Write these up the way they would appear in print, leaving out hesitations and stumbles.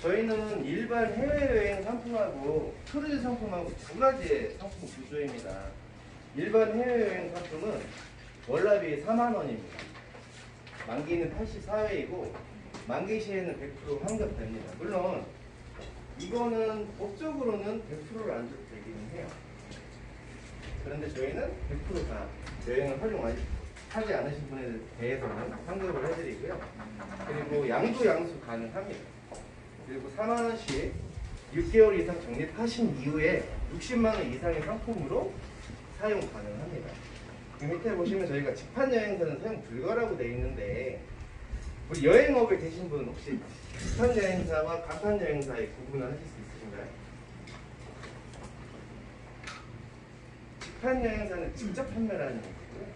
저희는 일반 해외여행 상품하고 크루즈 상품하고 두 가지의 상품 구조입니다. 일반 해외여행 상품은 월납이 4만 원입니다. 만기는 84회이고 만기 시에는 100% 환급됩니다. 물론 이거는 법적으로는 100%를 안 줘도 되기는 해요. 그런데 저희는 100%다 여행을 활용하지 않으신 분에 대해서는 환급을 해드리고요. 그리고 양도 양수 가능합니다. 그리고 4만 원씩 6개월 이상 적립하신 이후에 60만 원 이상의 상품으로 사용 가능합니다. 그 밑에 보시면 저희가 직판 여행사는 사용 불가라고 되어 있는데 우리 여행업에 계신 분 혹시 직판 여행사와 간판 여행사의 구분을 하실 수 있으신가요? 직판 여행사는 직접 판매라는 얘기고요.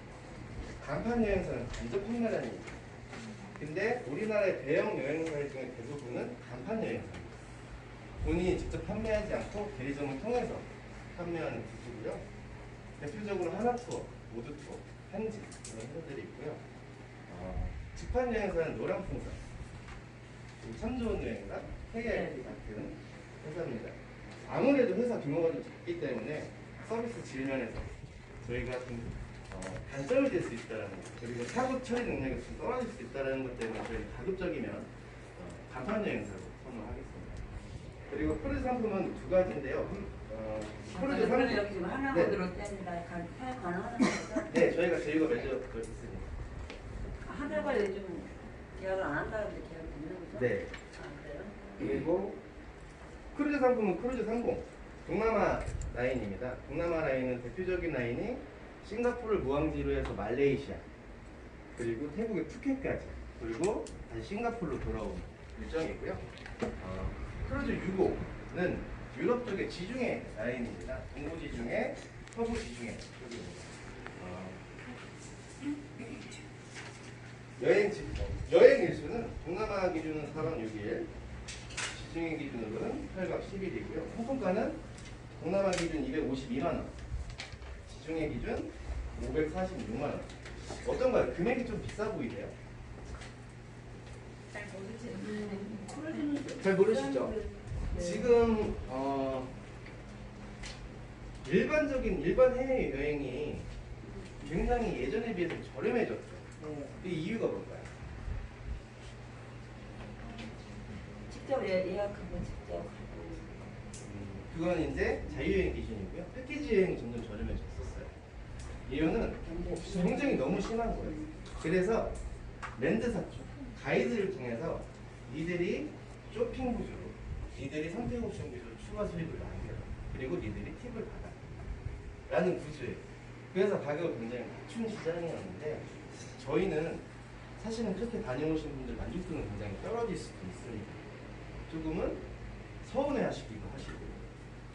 간판 여행사는 간접 판매라는 얘기예요. 근데 우리나라의 대형 여행사 중에 대부분은 간판 여행사입니다. 본인이 직접 판매하지 않고 대리점을 통해서 판매하는 구조고요. 대표적으로 하나투어, 모두투어, 현지 이런 회사들이 있고요. 직판 여행사는 노랑풍선, 그리고 참 좋은 여행사, KIT 같은 회사입니다. 아무래도 회사 규모가 좀 작기 때문에 서비스 질면에서 저희가 좀 단점이 될 수 있다는 것, 그리고 사고 처리 능력이 좀 떨어질 수 있다는 것 때문에 저희 가급적이면 간판 여행사로 선호하겠습니다. 그리고 크루즈 상품은 두 가지인데요. 크루즈 상품 여기 지금 하나만 네. 들어올 때입니다. 사용 가능하는 거죠? 네, 저희가 제휴가 맺어져 있습니다. 하다가 요즘 계약을 안 한다는데 계약이 되는 거죠? 네. 아, 그래요? 그리고 크루즈 상품은 크루즈 30 동남아 라인입니다. 동남아 라인은 대표적인 라인이 싱가포르를 무항지로 해서 말레이시아, 그리고 태국의 푸켓까지, 그리고 다시 싱가포르로 돌아오는 일정이고요. 크루즈 65는 유럽 쪽의 지중해 라인입니다. 동부 지중해, 서부 지중해 쪽입니다. 여행 일수는 동남아 기준은 4박 6일, 지중해 기준으로는 8박 10일이고요. 상품가는 동남아 기준 252만 원, 지중해 기준 546만 원. 어떤가요? 금액이 좀 비싸 보이세요? 잘 모르시죠? 지금 일반 해외 여행이 굉장히 예전에 비해서 저렴해졌죠. 그 이유가 뭘까요? 직접 예약하고 직접 하고. 그건 이제 자유여행 기준이고요. 패키지 여행이 점점 저렴해졌었어요. 이유는 경쟁이 너무 심한 거예요. 그래서 랜드사 쪽, 가이드를 통해서 니들이 쇼핑 구조로, 니들이 선택 옵션 구조로 추가 수익을 남겨라. 그리고 니들이 팁을 받아. 라는 구조예요. 그래서 가격을 굉장히 낮춘 시장이었는데 저희는 사실은 그렇게 다녀오신 분들 만족도는 굉장히 떨어질 수도 있으니까 조금은 서운해 하시기도 하시고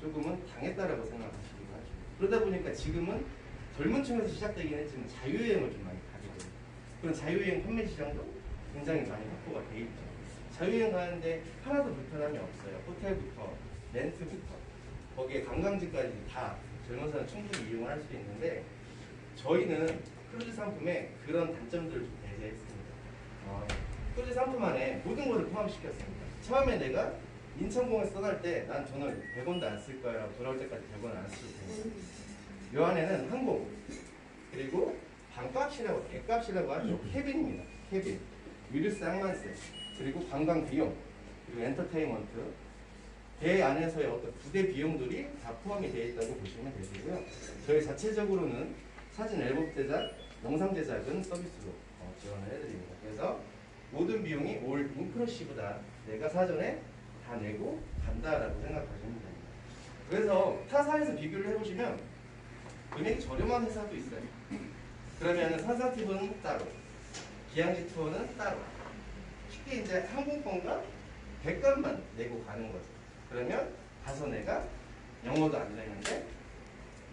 조금은 당했다라고 생각하시기도 하시고 그러다 보니까 지금은 젊은 층에서 시작되긴 했지만 자유여행을 좀 많이 가지고 그런 자유여행 판매 시장도 굉장히 많이 확보가 돼 있죠. 자유여행 가는데 하나도 불편함이 없어요. 호텔부터 렌트부터 거기에 관광지까지 다 젊은 사람 충분히 이용을 할 수 있는데 저희는 크루즈 상품에 그런 단점들을 좀 배제했습니다. 크루즈 상품 안에 모든 것을 포함시켰습니다. 처음에 내가 인천공에서 떠날 때 난 돈을 100원도 안 쓸 거야 라고 돌아올 때까지 100원 안 쓰고 됩니다. 요 안에는 항공, 그리고 방값이라고 대값이라고 하죠. 캐빈입니다. 캐빈, 위드 쌍만세, 그리고 관광 비용, 그리고 엔터테인먼트, 배 안에서의 어떤 부대 비용들이 다 포함이 되어 있다고 보시면 되고요. 저희 자체적으로는 사진 앨범 제작, 영상 제작은 서비스로 지원을 해드립니다. 그래서 모든 비용이 올 인클루시브다. 내가 사전에 다 내고 간다라고 생각하시면 됩니다. 그래서 타사에서 비교를 해보시면 금액이 저렴한 회사도 있어요. 그러면 산사팁은 따로, 기항지 투어는 따로. 쉽게 이제 항공권과 백값만 내고 가는 거죠. 그러면 가서 내가 영어도 안 되는데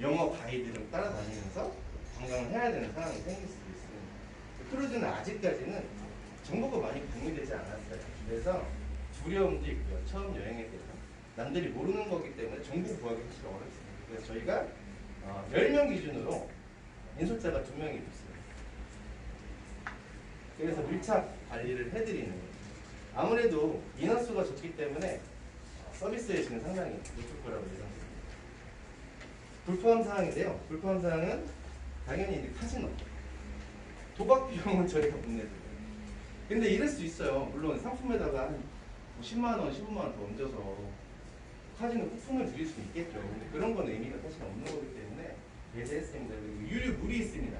영어 가이드를 따라다니면서 관광을 해야 되는 상황이 생길 수도 있습니다. 크루즈는 아직까지는 정보가 많이 공유되지 않았어요. 그래서 두려움도 있고요. 처음 여행에 대해서 남들이 모르는 거기 때문에 정보 구하기 사실 어렵습니다. 그래서 저희가 10명 기준으로 인솔자가 2명이 있어요. 그래서 밀착 관리를 해드리는 거예요. 아무래도 인원수가 적기 때문에 서비스에 지금 상당히 높을 거라고 예상됩니다. 불포함 사항인데요. 불포함 사항은 당연히 이제 카지노, 도박 비용은 저희가 못 내드려요. 근데 이럴 수 있어요. 물론 상품에다가 한 10만 원, 15만 원 더 얹어서 카지노 쿠폰을 드릴 수 있겠죠. 근데 그런 건 의미가 사실 없는 거기 때문에 배제했습니다. 그리고 유료 물이 있습니다.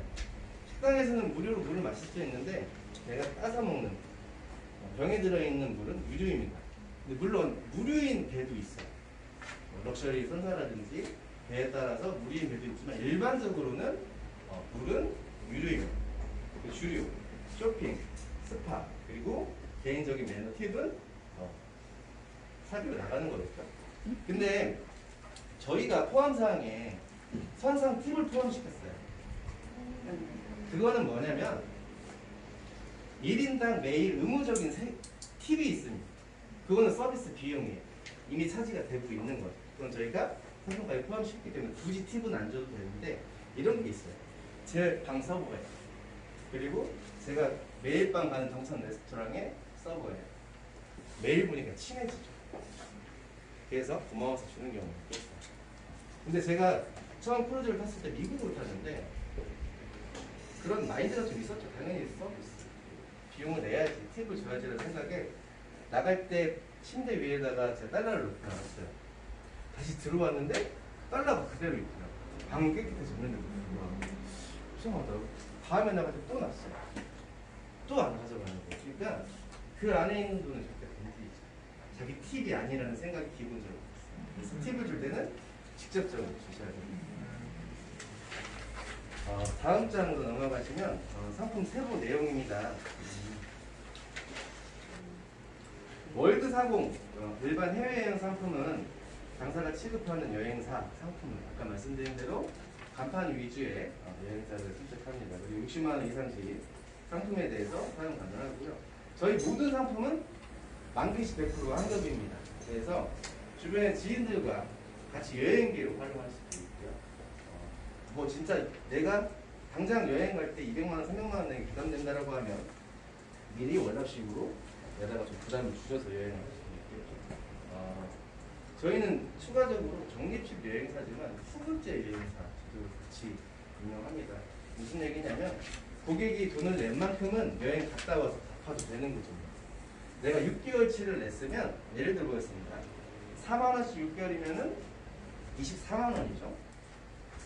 식당에서는 무료로 물을 마실 수 있는데 내가 따서 먹는 병에 들어있는 물은 유료입니다. 근데 물론 무료인 배도 있어요. 럭셔리 선사라든지 배에 따라서 무료인 배도 있지만 일반적으로는 물은 유료입니다. 그 주류, 쇼핑, 스파, 그리고 개인적인 매너 팁은 사비로 나가는 거겠죠. 근데 저희가 포함사항에 선상 팁을 포함시켰어요. 그거는 뭐냐면 1인당 매일 의무적인 팁이 있습니다. 그거는 서비스 비용이에요. 이미 차지가 되고 있는 거죠. 그건 저희가 상품가에 포함시켰기 때문에 굳이 팁은 안 줘도 되는데 이런 게 있어요. 제 방 서버예요. 그리고 제가 매일 밤 가는 정천 레스토랑의 서버예요. 매일 보니까 친해지죠. 그래서 고마워서 주는 경우가 있겠어요. 근데 제가 처음 크루즈를 탔을 때 미국을 탔는데 그런 마인드가 좀 있었죠. 당연히 서비스 비용을 내야지, 팁을 줘야지라는 생각에 나갈 때 침대 위에다가 제가 달러를 놓고 나갔어요. 다시 들어왔는데 달러가 그대로 있더라고요. 방은 깨끗해서 없는데 이상하더라고요. 다음에 나갈 때 또 났어요. 또 안 가져가는 거예요. 그러니까 그 안에 있는 돈은 절대 건드리지. 자기 팁이 아니라는 생각이 기본적으로 있어요. 그래서 팁을 줄 때는 직접적으로 주셔야 됩니다. 다음 장으로 넘어가시면 상품 세부 내용입니다. 월드 사공, 일반 해외여행 상품은 당사가 취급하는 여행사 상품을 아까 말씀드린 대로 간판 위주의 여행사를 선택합니다. 그리고 60만 원 이상씩 상품에 대해서 사용 가능하고요. 저희 모든 상품은 만기시 100% 환급입니다. 그래서 주변의 지인들과 같이 여행기로 활용할 수도 있고요. 뭐 진짜 내가 당장 여행 갈 때 200만 원, 300만 원 내기 부담된다라고 하면 미리 월납식으로 내다가 좀 부담을 주셔서 여행을 할 수도 있겠죠. 저희는 추가적으로 적립식 여행사지만 후불제 여행사도 같이 운영합니다. 무슨 얘기냐면 고객이 돈을 낸 만큼은 여행 갔다 와서 갚아도 되는 거죠. 내가 6개월치를 냈으면 예를 들어 보겠습니다. 4만 원씩 6개월이면은 24만 원이죠.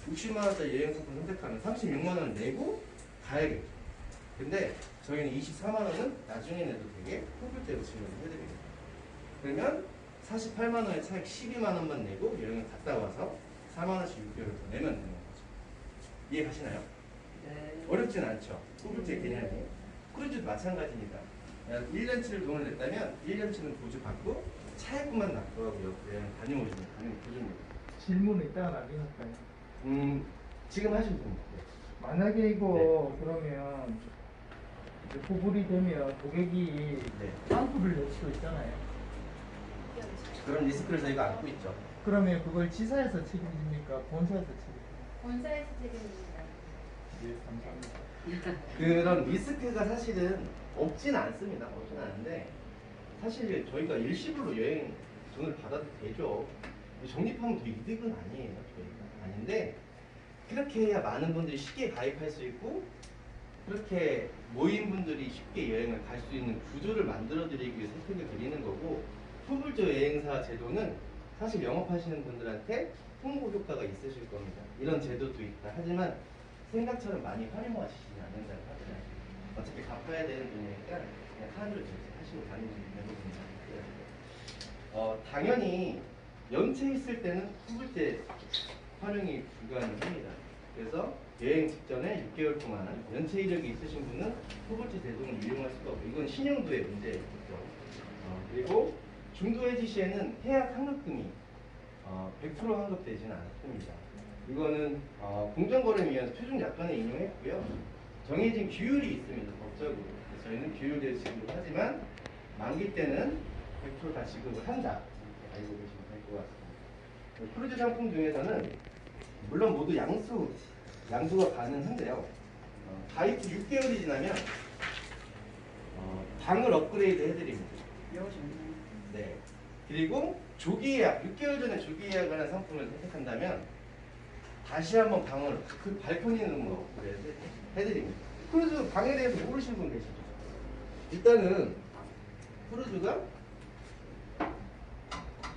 60만 원짜리 여행 상품 선택하면 36만 원을 내고 가야겠죠. 근데 저희는 24만 원은 나중에 내도 되게 후불제로 지원을 해드립니다. 그러면 48만 원의 차액 12만 원만 내고 여행을 갔다 와서 4만 원씩 6개월을 더 내면 되는 거죠. 이해 가시나요? 네. 어렵진 않죠. 후불제 개념이. 크루즈도 마찬가지입니다. 1년치를 돈을 냈다면 1년치는 보조 받고 차액만 납부하고요. 여행 다녀오시면 당연히 보조입니다. 질문이 있다가 나중에 할까요? 지금 하시면 됩니다. 네. 만약에 이거 그러면 이제 후불이 되면 고객이 네. 환불을 낼 수도 있잖아요. 그런 리스크를 저희가 안고 있죠. 그러면 그걸 지사에서 책임집니까? 본사에서 책임집니까? 본사에서 책임집니다. 예, 감사합니다. 그런 리스크가 사실은 없진 않습니다. 없진 않은데 사실 저희가 일시불로 여행 돈을 받아도 되죠. 적립하면 더 이득은 아니에요. 저희가 아닌데 그렇게 해야 많은 분들이 쉽게 가입할 수 있고 그렇게 모인 분들이 쉽게 여행을 갈 수 있는 구조를 만들어 드리기 위해서 혜택을 드리는 거고 후불조 여행사 제도는 사실 영업하시는 분들한테 홍보 효과가 있으실 겁니다. 이런 제도도 있다. 하지만 생각처럼 많이 활용하시지 않는다고 하더라고요. 어차피 갚아야 되는 돈이니까 그냥 카드로 하시고 다니시면 되거든요. 당연히 연체 있을 때는 후불제 활용이 불가능합니다. 그래서 여행 직전에 6개월 동안 연체 이력이 있으신 분은 후불제 제도를 이용할 수가 없고 이건 신용도의 문제죠. 그리고 중도 해지 시에는 해약 환급금이 100% 환급되지는 않습니다. 이거는 공정거래위원회 표준 약관에 인용했고요. 정해진 규율이 있습니다. 법적으로. 그래서 저희는 규율대로 지급을 하지만 만기 때는 100% 다 지급을 한다. 이렇게 알고 계시면 될 것 같습니다. 크루즈 상품 중에서는 물론 모두 양수가 가능한데요. 가입 후 6개월이 지나면 방을 업그레이드 해드립니다. 여기 좋네. 네. 그리고 조기 예약, 6개월 전에 조기 예약을 하는 상품을 선택한다면 다시 한번 방을 그 발코니 있는 거 해드립니다. 크루즈 방에 대해서 모르시는 분 계시죠? 일단은 크루즈가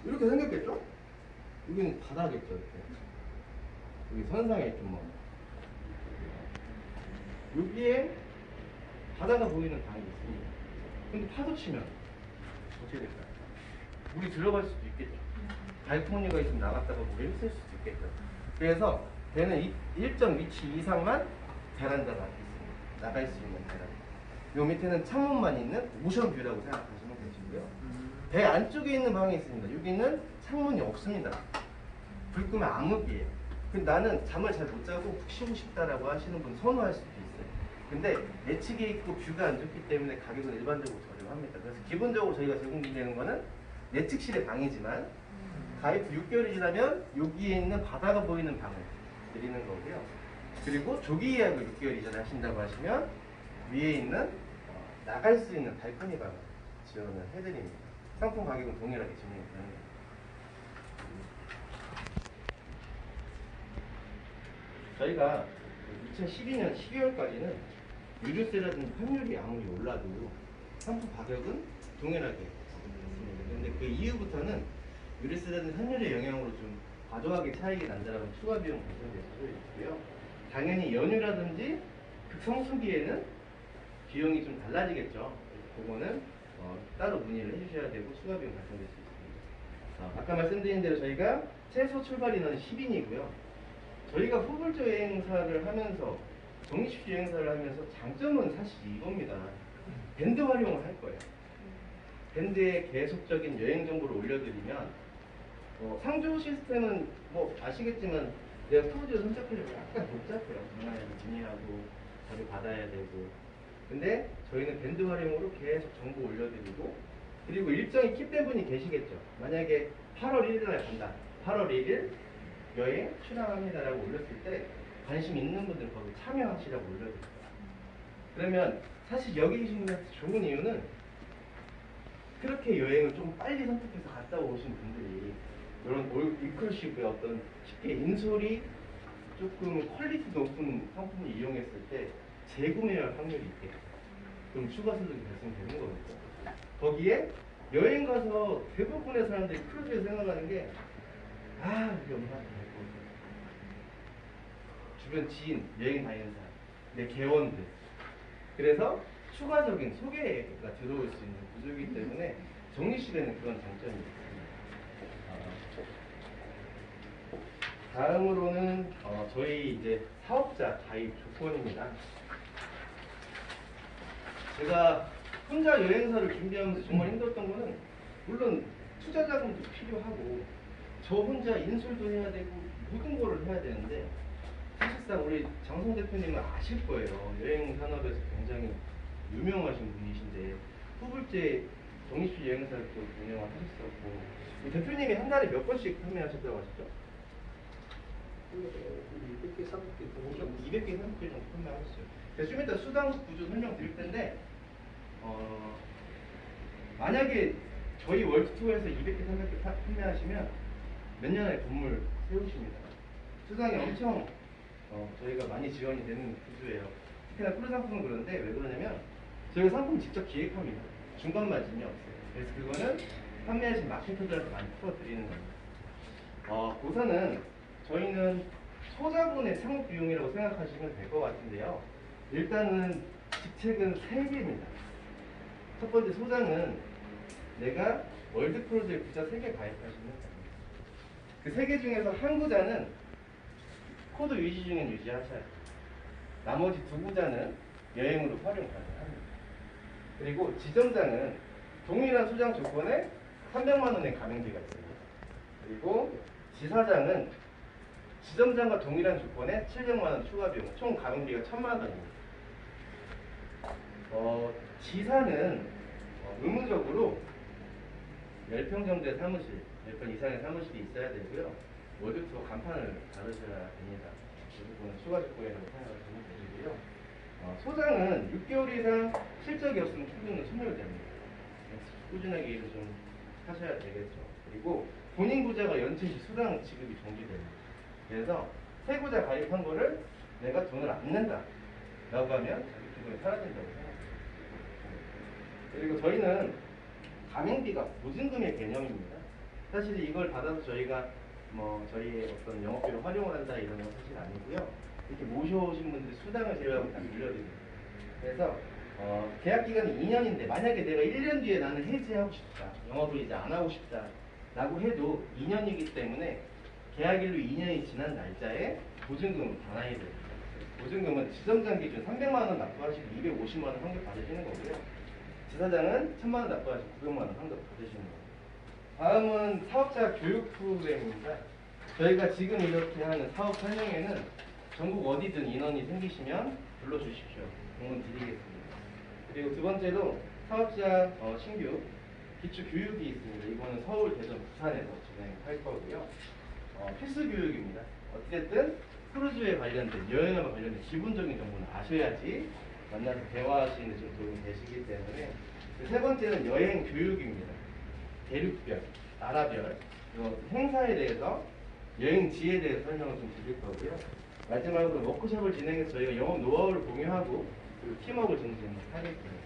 이렇게 생겼겠죠? 여기는 바다겠죠, 이렇게. 여기 선상에 좀 뭐. 여기에 바다가 보이는 방이 있습니다. 근데 파도 치면 어떻게 될까요? 물이 들어갈 수도 있겠죠. 발코니가 있으면 나갔다가 물이 흡수할 수도 있겠죠. 그래서 배는 일정 위치 이상만 베란다가 있습니다. 나갈 수 있는 베란다. 요 밑에는 창문만 있는 오션뷰라고 생각하시면 되시고요. 배 안쪽에 있는 방이 있습니다. 여기는 창문이 없습니다. 불 끄면 암흑이에요. 근데 나는 잠을 잘 못 자고 푹 쉬고 싶다라고 하시는 분 선호할 수도 있어요. 근데 내측에 있고 뷰가 안 좋기 때문에 가격은 일반적으로 저렴합니다. 그래서 기본적으로 저희가 제공드리는 거는 내측실의 방이지만 가입 후 6개월이 지나면 여기에 있는 바다가 보이는 방을 드리는 거고요. 그리고 조기 예약을 6개월 이전에 하신다고 하시면 위에 있는 나갈 수 있는 발코니 방을 지원을 해드립니다. 상품 가격은 동일하게 진행이 됩니다. 저희가 2012년 12월까지는 유류세라든지 환율이 아무리 올라도 상품 가격은 동일하게 있습니다. 그런데 그 이후부터는 유류세라든지 환율의 영향으로 좀 과도하게 차익이 난다라는 추가 비용 발생될 수도 있고요. 당연히 연휴라든지 극성수기에는 비용이 좀 달라지겠죠. 그거는 따로 문의를 해주셔야 되고 추가 비용 발생될 수 있습니다. 아까 말씀드린 대로 저희가 최소 출발 인원은 10인이고요. 저희가 후불조 여행사를 하면서 정리식주 여행사를 하면서 장점은 사실 이겁니다. 밴드 활용을 할 거예요. 밴드에 계속적인 여행 정보를 올려드리면 상조 시스템은 뭐 아시겠지만 내가 크루즈를 선택하려면 약간 복잡해요. 전화해서 문의하고 자료 받아야 되고. 근데 저희는 밴드 활용으로 계속 정보 올려드리고, 그리고 일정이 킵된 분이 계시겠죠. 만약에 8월 1일 날 간다. 8월 1일 여행 출항합니다라고 올렸을 때 관심 있는 분들 거기 참여하시라고 올려드릴 거예요. 그러면 사실 여기 계신 분한테 좋은 이유는 그렇게 여행을 좀 빨리 선택해서 갔다 오신 분들이 이런 이클루시브의 어떤 쉽게 인솔이 조금 퀄리티 높은 상품을 이용했을 때 재구매할 확률이 있겠죠. 그럼 추가 소득이 발생되는 거거든요. 거기에 여행 가서 대부분의 사람들이 크루즈에서 생각하는 게 우리 엄마한테 갈 거지. 주변 지인, 여행 다니는 사람, 내 개원들. 그래서 추가적인 소개가 들어올 수 있는 구조이기 때문에 정리실에는 그런 장점이 있습니다. 다음으로는 저희 이제 사업자 가입 조건입니다. 제가 혼자 여행사를 준비하면서 정말 힘들었던 거는 물론 투자 자금도 필요하고 저 혼자 인솔도 해야 되고 모든 거를 해야 되는데 사실상 우리 장성 대표님은 아실 거예요. 여행 산업에서 굉장히 유명하신 분이신데 후불제 정리식 여행사를 또 운영을 하셨었고 대표님이 한 달에 몇 번씩 판매하셨다고 하셨죠? 200개, 300개, 200개, 300개 정도 판매하셨어요. 제가 좀 이따 수당 구조 설명드릴 텐데 만약에 저희 월드투어에서 200개, 300개 판매하시면 몇 년 안에 건물 세우십니다. 수당이 엄청 저희가 많이 지원이 되는 구조예요. 특히나 크루 상품은 그런데 왜 그러냐면 저희가 상품 직접 기획합니다. 중간 마진이 없어요. 그래서 그거는 판매하신 마케터들한테 많이 풀어드리는 겁니다. 우선은 저희는 소자본의 창업 비용이라고 생각하시면 될 것 같은데요. 일단은 직책은 3개입니다. 첫 번째 소장은 내가 월드크루즈에 구자 3개 가입하시면 됩니다. 그 3개 중에서 한 구자는 코드 유지 중엔 유지하셔야 돼요. 나머지 2구자는 여행으로 활용 가능합니다. 그리고 지점장은 동일한 수장 조건에 300만 원의 가맹비가 있습니다. 그리고 지사장은 지점장과 동일한 조건에 700만 원 추가 비용, 총 가맹비가 1000만 원입니다. 지사는 의무적으로 10평 정도의 사무실, 10평 이상의 사무실이 있어야 되고요. 월드투어 간판을 달으셔야 됩니다. 이 부분은 추가 조건이라고 생각을 하시면 되고요. 소장은 6개월 이상 실적이 없으면 출근은 소멸됩니다. 꾸준하게 일을 좀 하셔야 되겠죠. 그리고 본인 부자가 연체시 수당 지급이 정지됩니다. 그래서 세구자 가입한 거를 내가 돈을 안 낸다 라고 하면 자기 기분이 사라진다고 생각합니다. 그리고 저희는 가맹비가 보증금의 개념입니다. 사실 이걸 받아서 저희가 뭐 저희의 어떤 영업비로 활용을 한다 이런 건 사실 아니고요. 이렇게 모셔오신 분들이 수당을 제외하고 다 빌려드립니다. 그래서 계약 기간이 2년인데 만약에 내가 1년 뒤에 나는 해지하고 싶다, 영업을 이제 안 하고 싶다 라고 해도 2년이기 때문에 계약일로 2년이 지난 날짜에 보증금을 반환이 됩니다. 보증금은 지점장 기준 300만 원 납부하시고 250만 원 환급 받으시는 거고요. 지사장은 1000만 원 납부하시고 900만 원 환급 받으시는 거예요. 다음은 사업자 교육 프로그램입니다. 저희가 지금 이렇게 하는 사업 설명회는 전국 어디든 인원이 생기시면 불러주십시오. 공문 드리겠습니다. 그리고 두 번째로 사업자 신규 기초 교육이 있습니다. 이거는 서울, 대전, 부산에서 진행할 거고요. 필수 교육입니다. 어쨌든 크루즈에 관련된 여행과 관련된 기본적인 정보는 아셔야지 만나서 대화하시는 데 좀 도움이 되시기 때문에 세 번째는 여행 교육입니다. 대륙별, 나라별 행사에 대해서 여행지에 대해서 설명을 좀 드릴 거고요. 마지막으로 워크숍을 진행해서 저희가 영업 노하우를 공유하고 그리고 팀워크를 좀 진행하겠습니다.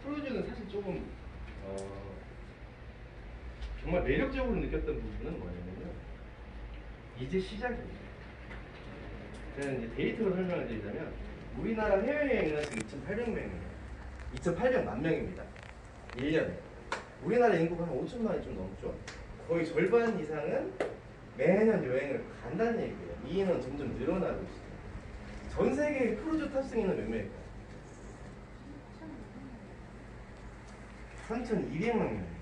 크루즈는 사실 조금 정말 매력적으로 느꼈던 부분은 뭐냐면요. 이제 시작입니다. 제가 이제 데이터로 설명을 드리자면 우리나라 해외여행은 지금 2,800명입니다. 2,800만 명입니다. 1년에. 우리나라 인구가 한 5천만이 좀 넘죠. 거의 절반 이상은 매년 여행을 간다는 얘기예요. 이 인원 점점 늘어나고 있어요. 전 세계 크루즈 탑승인은 몇 명일까요? 3,200만 명입니다.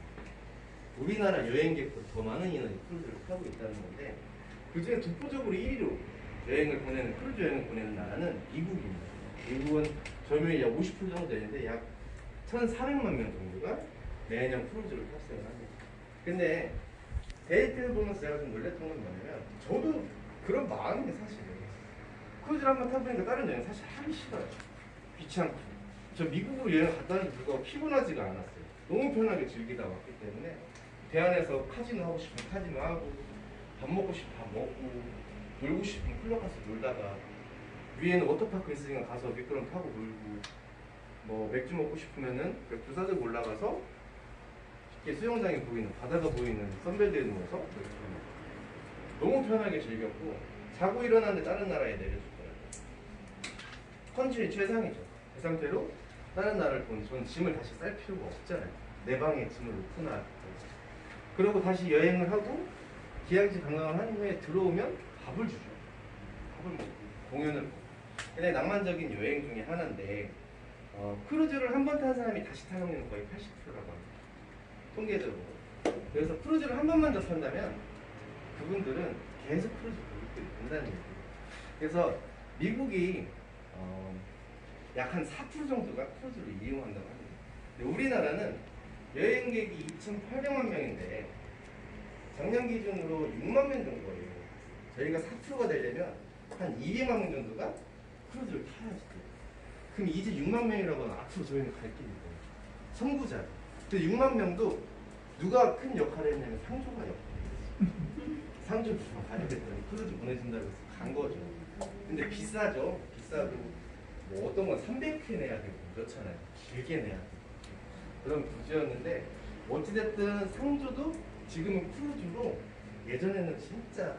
우리나라 여행객보다 더 많은 인원이 크루즈를 타고 있다는 건데 그중에 독보적으로 1위로 여행을 보내는 크루즈 여행을 보내는 나라는 미국입니다. 미국은 점유율이 약 50% 정도 되는데 약 1,400만 명 정도가 매년 크루즈를 탑승을 합니다. 근데 데이터를 보면서 제가 좀 놀랬던 건 뭐냐면 저도 그런 마음이 사실은 크루즈를 한번 타보니까 다른 여행 사실 하기 싫어요. 귀찮고 저 미국으로 여행 갔다는 불구하고 피곤하지가 않았어요. 너무 편하게 즐기다 왔기 때문에 대안에서 카지노 하고 싶으면 카지노 하고 밥 먹고 싶으면 밥 먹고 놀고 싶으면 클럽 가서 놀다가 위에는 워터파크 있으니까 가서 미끄럼 타고 놀고 뭐 맥주 먹고 싶으면은 맥주 사들고 올라가서 이렇게 수영장이 보이는 바다가 보이는 선베드에 누워서 맥주 먹고 너무 편하게 즐겼고 자고 일어났는데 다른 나라에 내려줬더라고요. 컨디션이 최상이죠. 그 상태로 다른 나라를 보면 저는 짐을 다시 쌀 필요가 없잖아요. 내 방에 짐을 놓고 나 그러고 다시 여행을 하고 기약지 관광을 한 후에 들어오면 밥을 주죠. 밥을 먹고 공연을 보고 굉장히 낭만적인 여행 중에 하나인데 크루즈를 한 번 탄 사람이 다시 타는 확률은 거의 80%라고 합니다. 통계적으로. 그래서 크루즈를 한 번만 더 탄다면 그분들은 계속 크루즈 고객들이 된다는 얘기예요. 그래서 미국이 약 한 4% 정도가 크루즈를 이용한다고 합니다. 근데 우리나라는 여행객이 2,800만 명인데 작년 기준으로 6만 명 정도예요. 저희가 4%가 되려면 한 200만 명 정도가 크루즈를 타야지 돼요. 그럼 이제 6만 명이라고 하면 앞으로 저희는 갈 길이 있거든요. 선구자. 근데 6만 명도 누가 큰 역할을 했냐면 상조가 역할을 했어요. 상조 주방 가야겠다니 크루즈 보내준다고 해서 간 거죠. 근데 비싸죠. 비싸도 뭐 어떤 건 300회 내야 되고 그렇잖아요. 길게 내야 되고 그런 구조였는데 어찌됐든 상조도 지금은 크루즈로 예전에는 진짜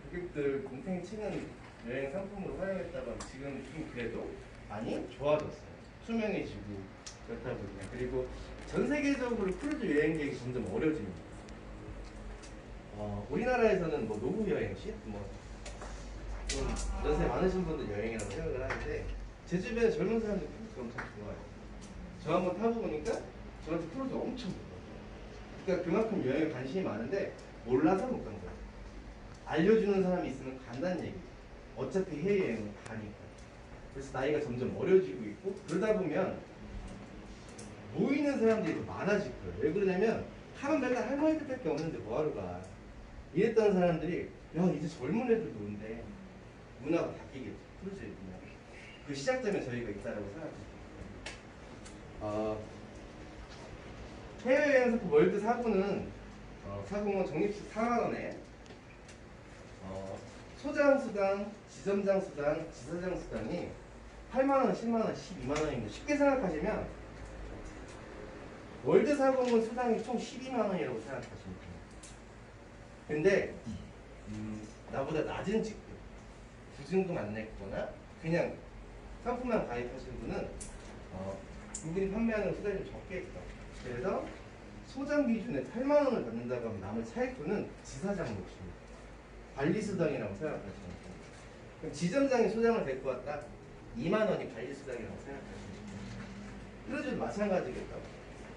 고객들 곰탱이 치는 여행 상품으로 활용했다가 지금 좀 그래도 많이 좋아졌어요. 투명해지고 그렇다 보니까. 그리고 전 세계적으로 크루즈 여행객이 점점 어려집니다. 우리나라에서는 뭐 노후 여행 시 좀 연세 많으신 분들 여행이라고 생각을 하는데 제 주변에 젊은 사람들 크루즈 엄청 좋아해요. 저 한번 타보니까 저한테 크루즈 엄청 좋아요. 그러니까 그만큼 여행에 관심이 많은데 몰라서 못 간 거예요. 알려주는 사람이 있으면 간다는 얘기죠. 어차피 해외여행은 가니까. 그래서 나이가 점점 어려지고 있고 그러다 보면 모이는 사람들이 더 많아질 거예요. 왜 그러냐면 하면 맨날 할머니들밖에 없는데 뭐하러 가. 이랬던 사람들이 야 이제 젊은 애들도 온대. 문화가 바뀌겠죠. 크루즈의 문화. 그 시작점에 저희가 있다라고 생각합니다. 해외여행 상품 월드 사고는 사고는 적립식 4만 원에 소장 수당, 지점장 수당, 지사장 수당이 8만 원, 10만 원, 12만 원입니다. 쉽게 생각하시면 월드 사고는 수당이 총 12만 원이라고 생각하시면 돼요. 근데 나보다 낮은 직급, 보증금 안 냈거나 그냥 상품만 가입하신 분은 이분이 판매하는 수당이 좀 적게 있다. 그래서 소장 기준에 8만 원을 받는다고 하면 남은 차액분은 지사장 몫입니다. 관리수당이라고 생각하시면 됩니다. 그럼 지점장이 소장을 데리고 왔다? 2만 원이 관리수당이라고 생각하시면 됩니다. 크루즈도 마찬가지겠다.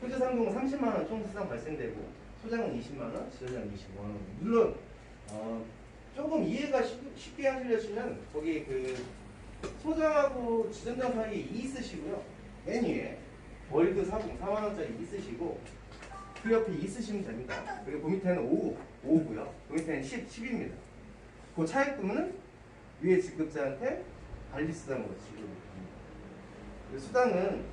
크루즈 상품은 30만 원 총 수당 발생되고 소장은 20만 원, 지점장은 25만 원. 물론 조금 이해가 쉽게 하시려면 거기 그 소장하고 지점장 사이에 2 쓰시고요. 맨 위에 월드 사공 4만 원짜리 2 쓰시고 그 옆에 2 쓰시면 됩니다. 그리고 그 밑에는 5고요. 그 밑에는 10입니다. 그 차액금은 위에 직급자한테 관리수당으로 지급합니다. 그 수당은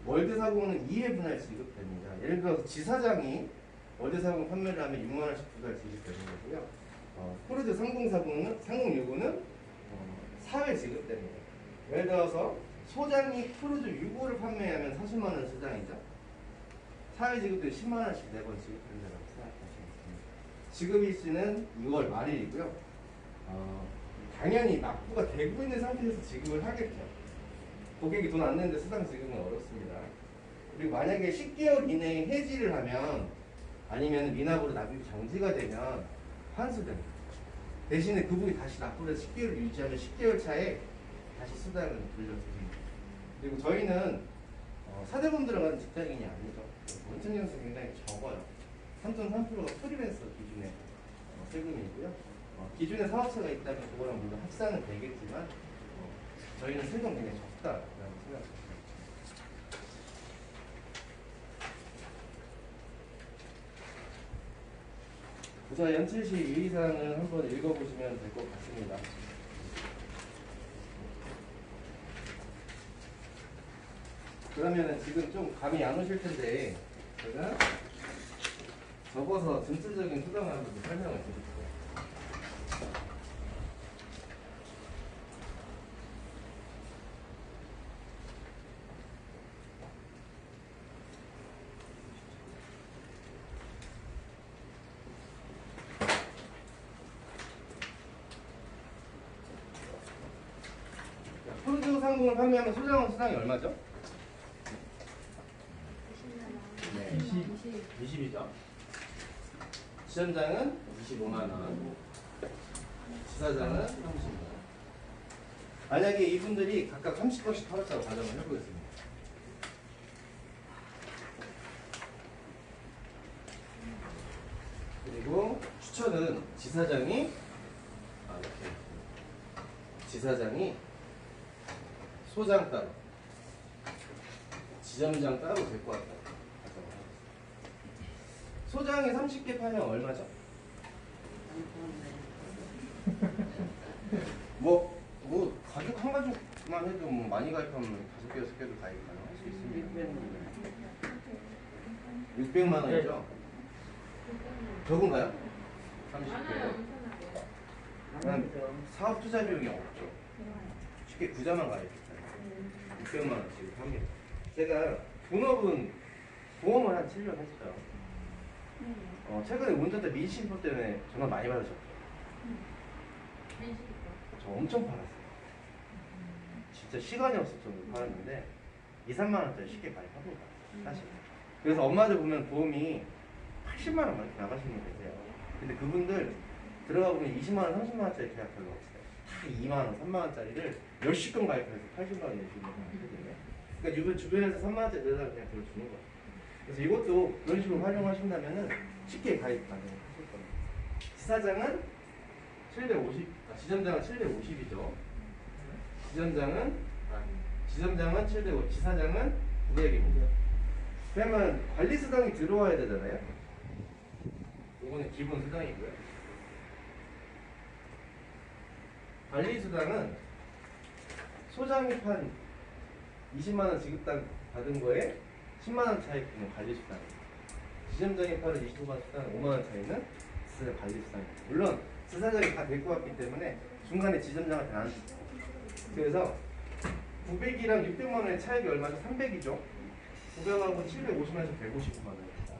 월드사공은 2회 분할 지급됩니다. 예를 들어서 지사장이 월드사공 판매를 하면 6만 원씩 분할 지급되는 거고요. 크루즈 상공유고는 4회 지급됩니다. 예를 들어서 소장이 크루즈 유고를 판매하면 40만 원 수당이죠. 4회 지급도 10만 원씩 4번 지급된다고 생각하시면 됩니다. 지급 일시는 6월 말일이고요. 당연히 납부가 되고 있는 상태에서 지급을 하겠죠. 고객이 돈 안 내는데 수당 지급은 어렵습니다. 그리고 만약에 10개월 이내에 해지를 하면 아니면 미납으로 납입이 정지가 되면 환수됩니다. 대신에 그분이 다시 납부를 10개월 유지하면 10개월 차에 다시 수당을 돌려드립니다. 그리고 저희는 사대보험 들어가는 직장인이 아니죠. 원천 연수가 굉장히 적어요. 3.3%가 프리랜서 기준의 세금이고요. 기준에 사업체가 있다면 그거랑 물론 합산은 되겠지만 저희는 세금 굉장히 적다라고 생각합니다. 우선 연체시 유의사항을 한번 읽어보시면 될 것 같습니다. 그러면은 지금 좀 감이 안 오실 텐데 제가 적어서 전체적인 수당을 한번 설명을 드릴게요. 크루즈 상품을 판매하면 소장원 수당이 얼마죠? 20이죠. 지점장은 25만원, 지사장은 30만원. 만약에 이분들이 각각 30건씩 팔았다고 가정을 해보겠습니다. 그리고 추천은 지사장이 소장 따로, 지점장 따로 데리고 왔다. 소장이 30개 팔면 얼마죠? 뭐 가죽 한 가죽만 해도 뭐 많이 가입하면 5개, 6개도 가입 가능할 수 있습니다. 600만 원이죠? 적은가요? 30개. 사업 투자 비용이 없죠. 쉽게 구자만 가입했잖아요. 600만 원 지급합니다. 제가 본업은 보험을 한 7년 했어요. 최근에 운전자 민심표 때문에 전화 많이 받으셨죠? 저 엄청 팔았어요. 진짜 시간이 없을 정도로 팔았는데 2, 3만 원짜리 쉽게 가입하고 가요. 사실. 그래서 엄마들 보면 보험이 80만 원만 이렇게 나가시는 분 계세요. 근데 그분들 들어가 보면 20만 원, 30만 원짜리 계약 별로 없어요. 다 2만 원, 3만 원짜리를 몇십 건 가입해서 80만 원 내시는 분 많거든요. 그러니까 주변에서 3만 원짜리 내다가 그냥 들어주는 거예요. 그래서 이것도 그런 식으로 활용하신다면은 쉽게 가입 가능하실 겁니다. 지사장은 750, 지점장은 750이죠. 지점장은 750, 지사장은 900입니다. 그러면 관리수당이 들어와야 되잖아요. 이거는 기본 수당이고요. 관리수당은 소장이 판 20만 원 지급 받은 거에 10만 원 차이 있는 관리수당. 지점장이 팔은 25만 원 수당, 5만 원 차이는 지사장 관리수당입니다. 물론 지사장이 다 데리고 왔기 때문에 중간에 지점장한테 안 줍니다. 그래서 900이랑 600만 원의 차이가 얼마죠? 300이죠. 900하고 750만에서 159만 원입니다.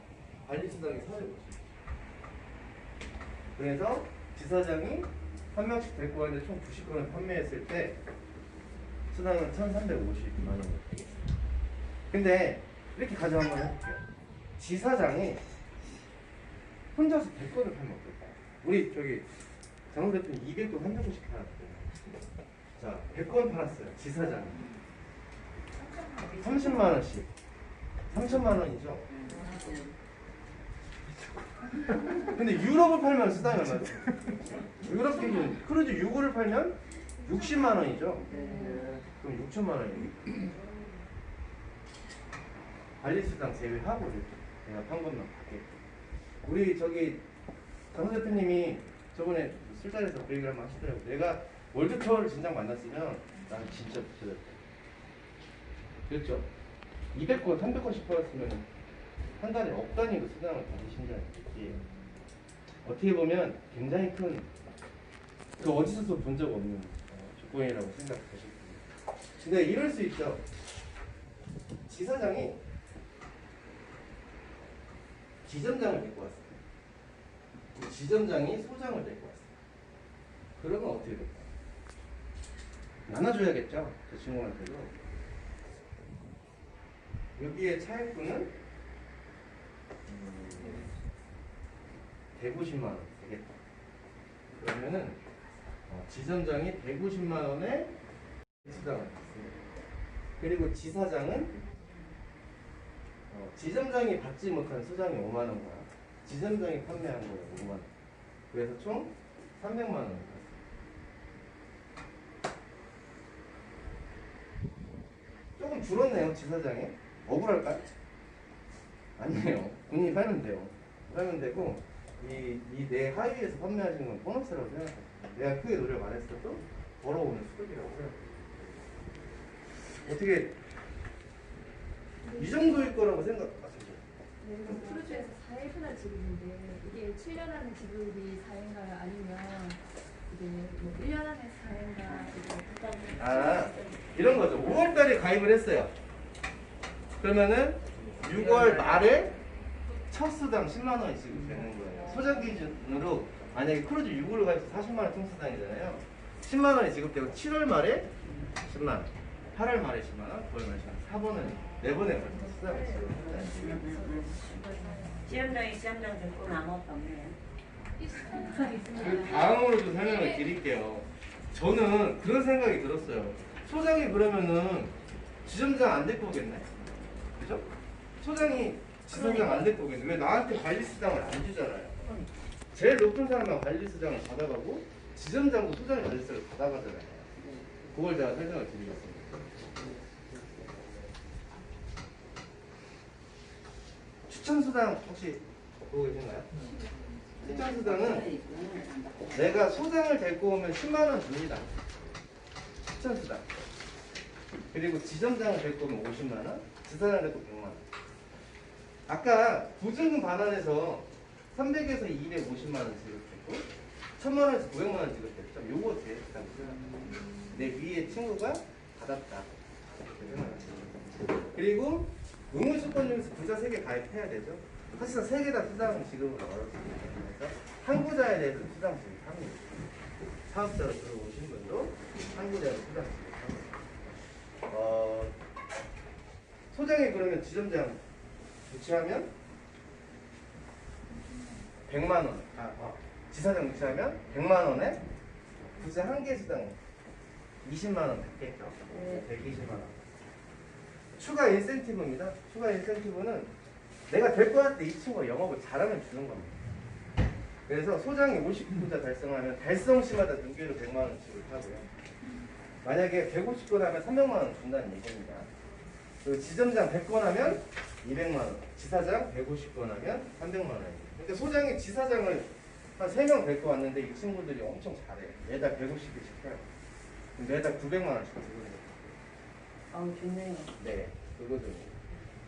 관리수당이 450. 그래서 지사장이 한 명씩 데리고 왔는데 총 90건을 판매했을 때 수당은 1,350만 원이 되겠습니다. 근데 이렇게 가정 한번 해볼게요. 지사장이 혼자서 100건을 팔면 어떨까요? 우리 저기 장훈 대표님 200건 한 명씩 팔았거든요. 자, 100건 팔았어요. 지사장이 30만 원씩 3천만 원이죠. 근데 유럽을 팔면 수당이 얼마죠? 유럽 기준 크루즈 6호를 팔면 60만 원이죠. 그럼 6천만 원입니다. 관리수당 제외하고 이렇게 내가 판 것만 받게. 우리 저기 장선 대표님이 저번에 술자리에서 그 얘기를 한번 하시더라고요. 내가 월드투어를 진작 만났으면 난 진짜 부자였다. 그렇죠? 200건, 300건씩 팔았으면 한 달에 억 단위로 수당을 받으신다는 얘기예요. 어떻게 보면 굉장히 큰, 그 어디서도 본 적 없는 조건이라고 생각하실 겁니다. 근데 이럴 수 있죠. 지사장이 지점장을 데리고 왔어요. 지점장이 소장을 데리고 왔어요. 그러면 어떻게 될까요? 나눠줘야겠죠. 그 친구한테도. 여기에 차액분은 150만 원 되겠다. 그러면은 지점장이 150만 원에 수당을 받습니다. 그리고 지사장은 지점장이 받지 못한 수당이 5만 원과 지점장이 판매한 거에 5만 원. 그래서 총 300만 원을 받습니다. 조금 줄었네요, 지사장이. 억울할까요? 아니에요. 본인이 팔면 돼요. 팔면 되고, 내 하위에서 판매하시는 건 보너스라고 생각해요. 내가 크게 노력 안 했어도 벌어오는 수익이라고 생각해요. 어떻게, 이 정도일 거라고 생각하시죠? 네, 그럼 크루즈에서 4일분할 지급인데 이게 7년 안에 지급이 4일인가요? 아니면 이게 뭐 1년 안에 4일인가? 아, 이런 거죠. 5월 달에 가입을 했어요. 그러면은 6월 말에 첫 수당 10만 원이 지급되는 거예요. 소장 기준으로 만약에 크루즈 6월을 가입해서 40만 원 총수당이잖아요. 10만 원이 지급되고 7월 말에 10만 원, 8월 말에 10만 원, 9월 말에 10만 원, 4번은 4번에 걸쳐서 수당을 지급합니다. 시험장이 시험장 듣고 아무것도 없네요. 그 다음으로도 설명을 드릴게요. 저는 그런 생각이 들었어요. 소장이 그러면은 지점장 안 데리고 오겠네? 그죠? 소장이 지점장 안 데리고 오겠네? 왜 나한테 관리수당을 안 주잖아요. 제일 높은 사람만 관리수당을 받아가고 지점장도 소장의 관리수당을 받아가잖아요. 그걸 제가 설명을 드리겠습니다. 추천수당 혹시 보고 계신가요? 추천수당은 내가 소장을 데리고 오면 10만 원 줍니다. 추천수당. 그리고 지점장을 데리고 오면 50만 원, 지사장을 데리고 100만 원. 아까 보증금 반환해서 300에서 250만 원 지급했고 1000만 원에서 900만 원 지급했죠. 요거 대입했다고 생각합니다. 내 위에 친구가 받았다. 그리고 의무조건 중에서 부자 3개 가입해야 되죠. 사실상 3개 다 수당 지급을 어렵습니다. 그래서 한 구자에 대해서 수당 지급합니다. 사업자로 들어오신 분도 한 구자로 수당 지급합니다. 소장이 그러면 지점장 유치하면 100만 원, 지사장 유치하면 100만 원에 부자 한 개 수당 20만 원 받겠죠. 120만 원. 추가 인센티브입니다. 추가 인센티브는 내가 데리고 갈 때 이 친구가 영업을 잘하면 주는 겁니다. 그래서 소장이 50부자 달성하면 달성 시마다 등기로 100만 원 지급하고요. 만약에 150건 하면 300만 원 준다는 얘기입니다. 그리고 지점장 100건 하면 200만 원, 지사장 150건 하면 300만 원입니다. 그러니까 소장이 지사장을 한 3명 데리고 왔는데 이 친구들이 엄청 잘해요. 매달 150개씩 해요. 매달 900만 원씩 주거든요. 좋네요. 네, 그거든요.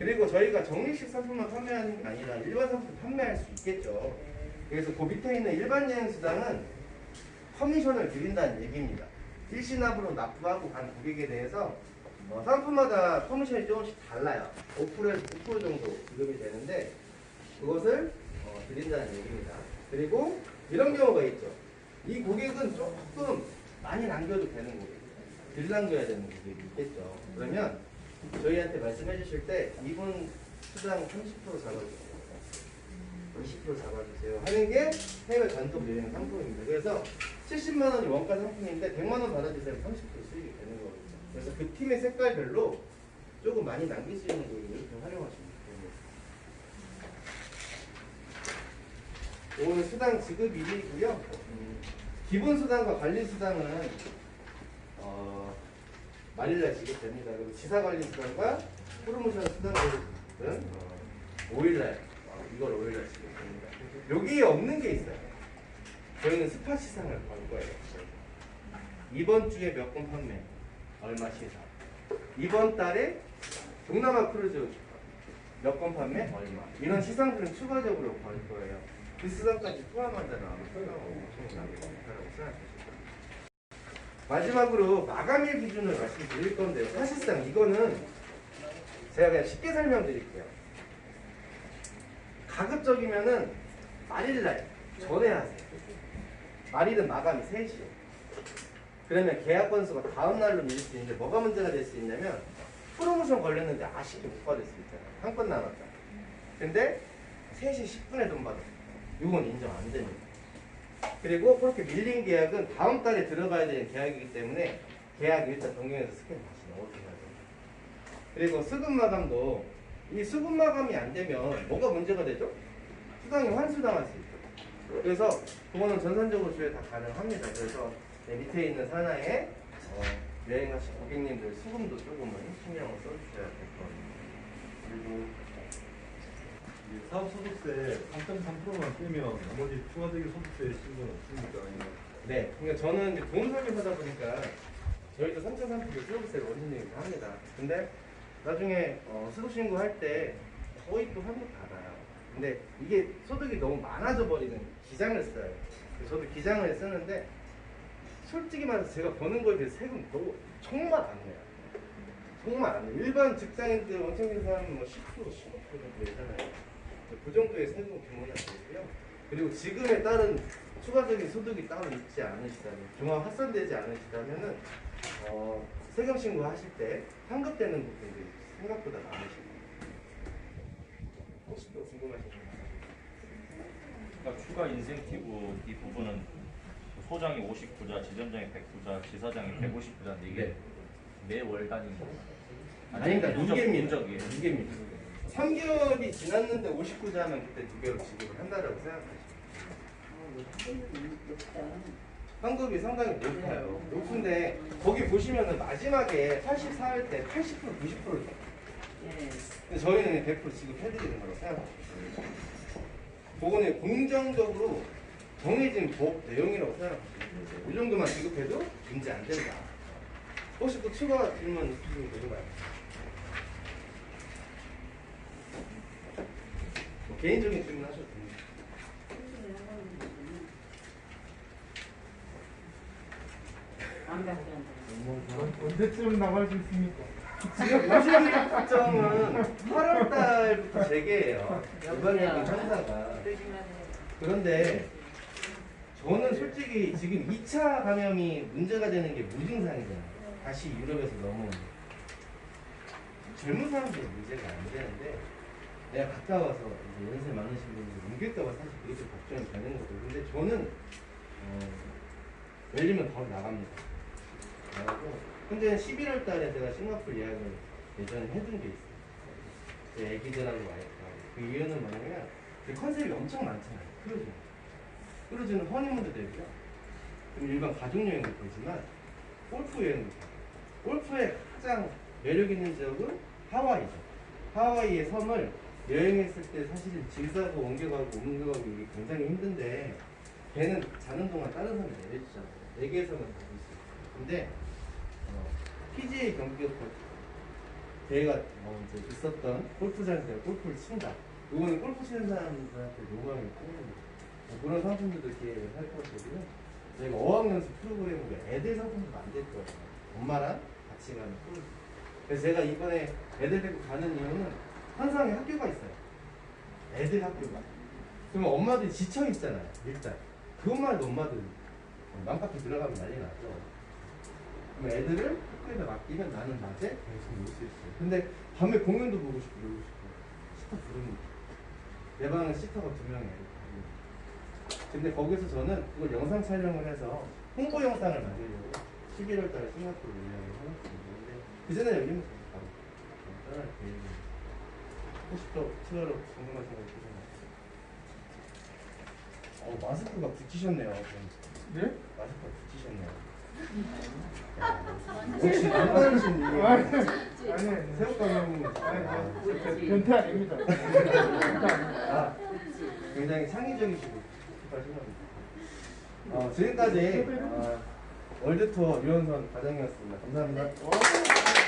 그리고 저희가 적립식 상품만 판매하는 게 아니라 일반 상품 판매할 수 있겠죠. 그래서 그 밑에 있는 일반 여행 수당은 커미션을 드린다는 얘기입니다. 일시납으로 납부하고 간 고객에 대해서 상품마다 커미션이 조금씩 달라요. 5%에서 9% 정도 지급이 되는데 그것을 드린다는 얘기입니다. 그리고 이런 경우가 있죠. 이 고객은 조금 많이 남겨도 되는 고객, 덜 남겨야 되는 고객이 있겠죠. 그러면 저희한테 말씀해 주실 때 이분 수당 30% 잡아주세요. 20% 잡아주세요 하는 게 해외 단독 여행 상품입니다. 그래서 70만 원이 원가 상품인데 100만 원 받아주세요. 30% 수익이 되는 거거든요. 그래서 그 팀의 색깔별로 조금 많이 남길 수 있는 고객을 이렇게 활용하시면 됩니다. 오늘 수당 지급 일이고요. 기본 수당과 관리 수당은 말일날 지급됩니다. 그리고 지사 관리 수당과 프로모션 수당은 5일날 이걸 5일날 지급됩니다. 여기에 없는 게 있어요. 저희는 스파 시상을 걸 거예요. 이번 주에 몇 건 판매 얼마 시상. 이번 달에 동남아 크루즈 몇 건 판매 얼마. 이런 시상들은 추가적으로 걸 거예요. 그 수당까지 포함한다면 아마 수당 엄청나게 많다고 생각하시죠. 마지막으로 마감일 기준을 말씀드릴 건데요. 사실상 이거는 제가 그냥 쉽게 설명드릴게요. 가급적이면은 말일날 전에 하세요. 말일은 마감이 3시에. 그러면 계약 건수가 다음 날로 밀릴 수 있는데 뭐가 문제가 될 수 있냐면 프로모션 걸렸는데 아쉽게 못 받을 수 있잖아요. 한 건 남았다. 근데 3시 10분에 돈 받았어. 이건 인정 안 됩니다. 그리고 그렇게 밀린 계약은 다음 달에 들어가야 되는 계약이기 때문에 계약 일단 변경해서 스캔 다시 넣어줘야 됩니다. 그리고 수급 마감도 이 수급 마감이 안 되면 뭐가 문제가 되죠? 수당이 환수당할 수 있죠. 그래서 그거는 전산적으로 조회 다 가능합니다. 그래서 밑에 있는 산하에 여행하실 고객님들 수금도 조금은 신경을 써주셔야 될 겁니다. 그리고 사업 소득세 3.3%만 빼면 나머지 추가적인 소득세 신고는 없습니까? 아니면 네, 그러니까 저는 이제 보험 설계사다 보니까 저희도 3.3% 소득세를 원진님이 합니다. 근데 나중에 소득 신고할 때 거의 또 환급 받아요. 근데 이게 소득이 너무 많아져 버리는 기장을 써요. 그래서 저도 기장을 쓰는데 솔직히 말해서 제가 버는 거에 대해서 세금 너무 정말 안 내요. 정말 안 내요. 일반 직장인들 원청진 사람은 뭐 10%, 15% 정도 되잖아요. 그 정도의 세금 규모는 되고요. 그리고 지금에 따른 추가적인 소득이 따로 있지 않으시다면, 종합 합산되지 않으시다면은 세금 신고하실 때 환급되는 부분들이 생각보다 많으십니다. 혹시 또 궁금하신 분? 그러니까 추가 인센티브 이 부분은 소장이 59자, 지점장이 109자, 지사장이 150자인데 이게 네. 매월 단위인 거예요? 아닙니다. 누계입니다. 누적이에요. 누계입니다. 3개월이 지났는데 59자 하면 그때 2개월 지급을 한다라고 생각하시면 환급이 상당히 높아요. 높은데 거기 보시면은 마지막에 84일 때 80%, 90%를 근데 저희는 100% 지급해드리는 거라고 생각합니다. 그거는 공정적으로 정해진 법 내용이라고 생각하시면 돼요. 이 정도만 지급해도 문제 안 된다. 혹시 또 추가 질문 있으신 분 있나요? 개인적인 질문 하셔도 됩니다. 언제쯤 나갈 수 있습니까? 지금 보시는 일정은 8월 달부터 재개해요. 이번에 행사가. 그런데 저는 솔직히 지금 2차 감염이 문제가 되는 게 무증상이잖아요. 다시 유럽에서 넘어오는. 젊은 사람들이 문제가 안 되는데 내가 갔다 와서 이제 연세 많으신 분들이 옮길까봐 사실 그게 좀 걱정이 되는 거고. 근데 저는 열리면 바로 나갑니다. 나가고 현재는 11월 달에 제가 싱가포르 예약을 예전에 해둔 게 있어요. 제 애기들하고 와이프하고. 그 이유는 뭐냐면 그 컨셉이 엄청 많잖아요. 크루즈. 크루즈는 허니문도 되고요. 그럼 일반 가족여행도 되지만 골프 여행도 되고. 골프의 가장 매력 있는 지역은 하와이죠. 하와이의 섬을 여행했을 때 사실은 질서도 옮겨가고 이게 굉장히 힘든데 배는 자는 동안 다른 섬에 내려주잖아요. 4개의 섬을 가고 있어요. 근데 PGA 경기가 대회가 이제 있었던 골프장에서 내가 골프를 친다. 이거는 골프 치는 사람들한테 로망이고 뭐 그런 상품들도 이렇게 할 거고요. 저희가 어학연수 프로그램으로 애들 상품도 만들 거예요. 엄마랑 같이 가는 골프. 그래서 제가 이번에 애들 데리고 가는 이유는 한상에 학교가 있어요. 애들 학교가. 그러면 엄마들이 지쳐 있잖아요. 일단 그것만 해도 엄마들 맘카페 들어가면 난리 나죠. 그럼 애들을 학교에다 맡기면 나는 낮에 계속 놀 수 있어요. 근데 밤에 공연도 보고 싶고 놀고 싶고 시터 부르니까 내 방은 시터가 2명이에요. 근데 거기서 저는 그걸 영상 촬영을 해서 홍보 영상을 만들려고 11월 달에 싱가포르 여행을 하고 있는데 그 전에 열리면 저는 바로 떠날 계획입니다. 혹시 또 추가로 궁금하신 거 있으세요? 마스크가 붙이셨네요. 네? 마스크가 붙이셨네요. 역시 남다르신 분이 아니, 새우깡 형님. 변태 아닙니다. 아, 굉장히 창의적이시고 하시는 지금까지 월드 투어 유현선 과장이었습니다. 감사합니다.